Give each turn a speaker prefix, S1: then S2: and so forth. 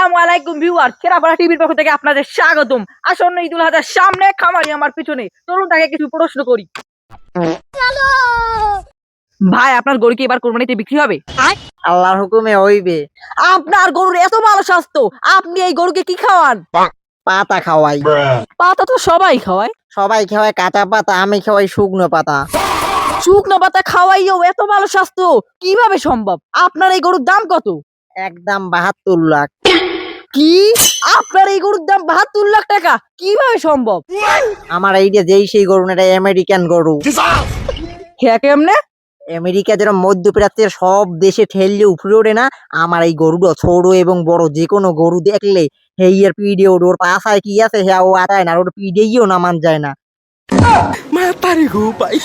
S1: আসসালামু আলাইকুম ভিউয়ার, খেরাপাড়া টিভির পক্ষ থেকে আপনাদের স্বাগতম। আসন্ন ঈদুল আজহার সামনে খামারি আমার পিছনে, চলুন তাকে কিছু প্রশ্ন করি। ভাই, আপনার গরু কি এবার কোরবানিতে বিক্রি হবে?
S2: আল্লাহর হুকুমে হইবে।
S1: আপনার গরুর এত ভালো স্বাস্থ্য, আপনি এই গরুকে কি খাওয়ান?
S2: পাতা খাওয়াই।
S1: পাতা তো সবাই খাওয়ায়।
S2: সবাই খাওয়ায় কাঁচা পাতা, আমি খাওয়াই শুকনো পাতা।
S1: শুকনো পাতা খাওয়াইও এত ভালো স্বাস্থ্য কিভাবে সম্ভব? আপনার এই গরুর দাম কত?
S2: একদম 72 লাখ।
S1: কি? আপনার এই গরুর দাম 72 লাখ টাকা কিভাবে সম্ভব?
S2: আমার এইটা যেই সেই গরু না, এটা আমেরিকান গরু।
S1: হ্যাঁ, কেমনে?
S2: আমেরিকা যেরকম মধ্যপ্রাচ্যের সব দেশে ঠেললে উপরে ওঠে না, আমার এই গরুটা ছোট এবং বড় যে কোনো গরু দেখলে হেইয়ের পিডে ওঠে। ওর পাশায় কি আছে হ্যাঁ ও আটায় না, ওর পিডেইও নামান যায় না।
S3: Matari ko, pai.